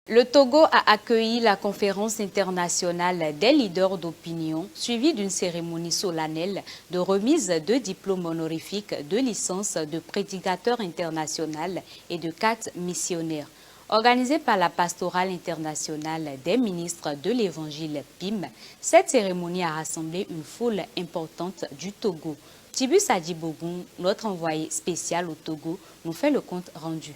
Le Togo a accueilli la conférence internationale des leaders d'opinion, suivie d'une cérémonie solennelle de remise de diplômes honorifiques de licence de prédicateur international et de 4 missionnaires. Organisée par la pastorale internationale des ministres de l'Évangile PIM, cette cérémonie a rassemblé une foule importante du Togo. Tibus Adibogun, notre envoyé spécial au Togo, nous fait le compte rendu.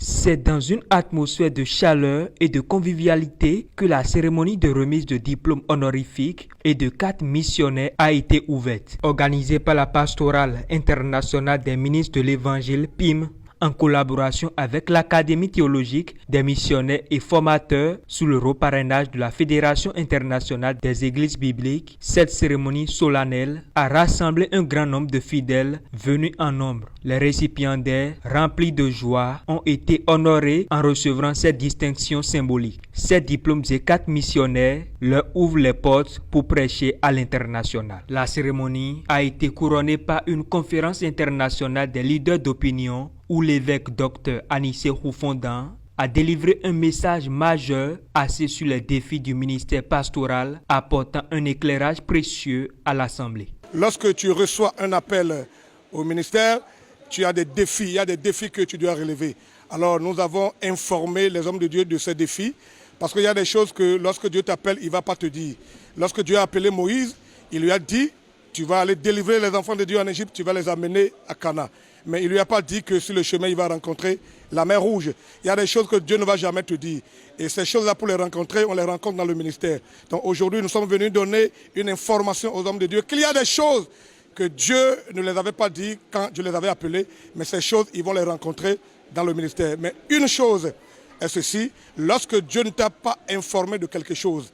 C'est dans une atmosphère de chaleur et de convivialité que la cérémonie de remise de diplômes honorifiques et de 4 missionnaires a été ouverte. Organisée par la pastorale internationale des ministres de l'Évangile PIM, en collaboration avec l'Académie théologique des missionnaires et formateurs sous le parrainage de la Fédération internationale des églises bibliques, cette cérémonie solennelle a rassemblé un grand nombre de fidèles venus en nombre. Les récipiendaires, remplis de joie, ont été honorés en recevant cette distinction symbolique. Ces diplômes et 4 missionnaires leur ouvrent les portes pour prêcher à l'international. La cérémonie a été couronnée par une conférence internationale des leaders d'opinion où l'évêque Dr Anissé Roufondan a délivré un message majeur axé sur les défis du ministère pastoral, apportant un éclairage précieux à l'Assemblée. Lorsque tu reçois un appel au ministère, tu as des défis, il y a des défis que tu dois relever. Alors nous avons informé les hommes de Dieu de ces défis, parce qu'il y a des choses que lorsque Dieu t'appelle, il ne va pas te dire. Lorsque Dieu a appelé Moïse, il lui a dit, tu vas aller délivrer les enfants de Dieu en Égypte, tu vas les amener à Cana. Mais il ne lui a pas dit que sur le chemin, il va rencontrer la mer Rouge. Il y a des choses que Dieu ne va jamais te dire. Et ces choses-là, pour les rencontrer, on les rencontre dans le ministère. Donc aujourd'hui, nous sommes venus donner une information aux hommes de Dieu qu'il y a des choses que Dieu ne les avait pas dit quand Dieu les avait appelés. Mais ces choses, ils vont les rencontrer dans le ministère. Mais une chose est ceci, lorsque Dieu ne t'a pas informé de quelque chose,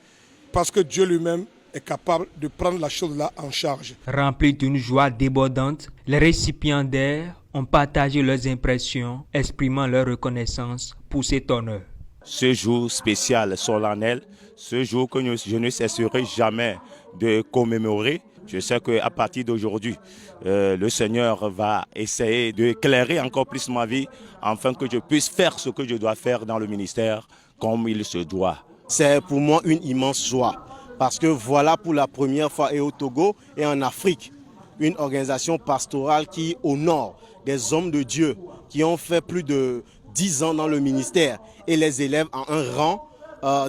parce que Dieu lui-même est capable de prendre la chose-là en charge. Remplis d'une joie débordante, les récipiendaires ont partagé leurs impressions, exprimant leur reconnaissance pour cet honneur. Ce jour spécial, solennel, ce jour que je ne cesserai jamais de commémorer. Je sais qu'à partir d'aujourd'hui, le Seigneur va essayer d'éclairer encore plus ma vie, afin que je puisse faire ce que je dois faire dans le ministère comme il se doit. C'est pour moi une immense joie. Parce que voilà pour la première fois et au Togo et en Afrique, une organisation pastorale qui honore des hommes de Dieu qui ont fait plus de 10 ans dans le ministère et les élèves en un rang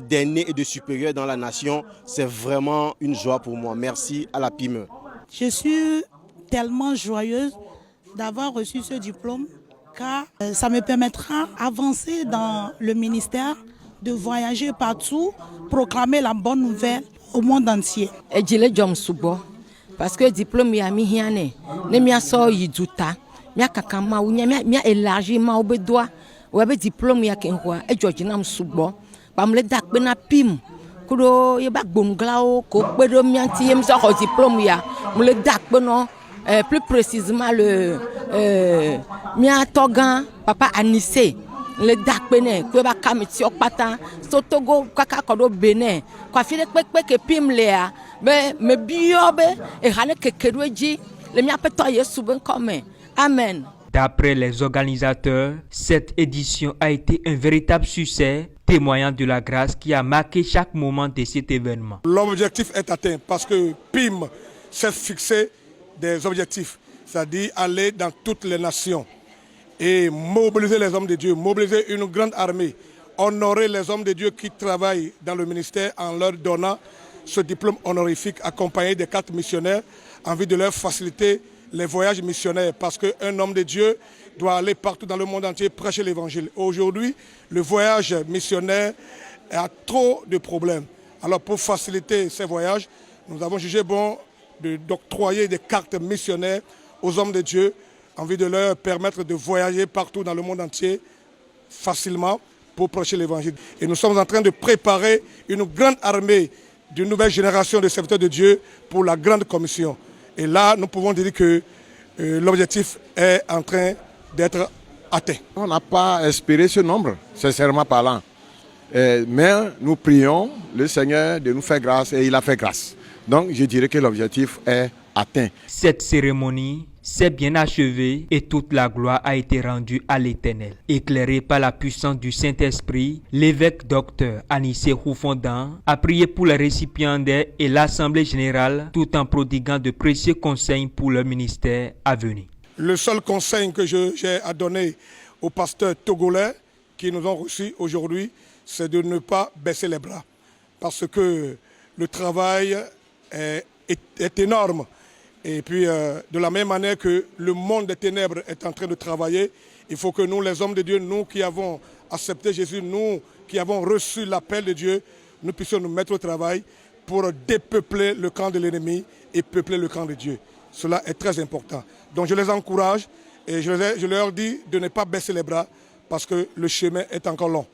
d'aînés et de supérieurs dans la nation. C'est vraiment une joie pour moi. Merci à la PIM. Je suis tellement joyeuse d'avoir reçu ce diplôme car ça me permettra d'avancer dans le ministère, de voyager partout, proclamer la bonne nouvelle au monde entier. Parce que le diplôme est mis hier, ne m'y a sorti du ta, m'y a kakama ou m'y a élargi ma au bedois, ou avec diplôme ya kenwa, et Georginam subo, pam le dak bena pim, kudo yeba bonglao, ko bedo m'y antiem sa au diplôme ya, le dak beno, plus précisément le m'y a togan, papa Anissé. Le dak bene ko ba kamiti okpata so Togo kaka kodo bene kwa file pekpe ke pim lea me biobe e hane kekedoji le mia peto Yesu ben comme amen. D'après les organisateurs, cette édition a été un véritable succès, témoignant de la grâce qui a marqué chaque moment de cet événement. L'objectif est atteint parce que PIM s'est fixé des objectifs, c'est-à-dire aller dans toutes les nations et mobiliser les hommes de Dieu, mobiliser une grande armée, honorer les hommes de Dieu qui travaillent dans le ministère en leur donnant ce diplôme honorifique accompagné des 4 missionnaires en vue de leur faciliter les voyages missionnaires parce qu'un homme de Dieu doit aller partout dans le monde entier prêcher l'évangile. Aujourd'hui, le voyage missionnaire a trop de problèmes. Alors pour faciliter ces voyages, nous avons jugé bon d'octroyer des cartes missionnaires aux hommes de Dieu en vue de leur permettre de voyager partout dans le monde entier facilement pour prêcher l'évangile. Et nous sommes en train de préparer une grande armée d'une nouvelle génération de serviteurs de Dieu pour la grande commission. Et là, nous pouvons dire que l'objectif est en train d'être atteint. On n'a pas espéré ce nombre, sincèrement parlant. Mais nous prions le Seigneur de nous faire grâce et il a fait grâce. Donc je dirais que l'objectif est atteint. Cette cérémonie s'est bien achevée et toute la gloire a été rendue à l'Éternel. Éclairé par la puissance du Saint-Esprit, l'évêque docteur Anissé Roufondan a prié pour les récipiendaires et l'Assemblée générale tout en prodiguant de précieux conseils pour le ministère à venir. Le seul conseil que j'ai à donner aux pasteurs togolais qui nous ont reçus aujourd'hui, c'est de ne pas baisser les bras. Parce que le travail est énorme. Et puis, de la même manière que le monde des ténèbres est en train de travailler, il faut que nous, les hommes de Dieu, nous qui avons accepté Jésus, nous qui avons reçu l'appel de Dieu, nous puissions nous mettre au travail pour dépeupler le camp de l'ennemi et peupler le camp de Dieu. Cela est très important. Donc je les encourage et je leur dis de ne pas baisser les bras parce que le chemin est encore long.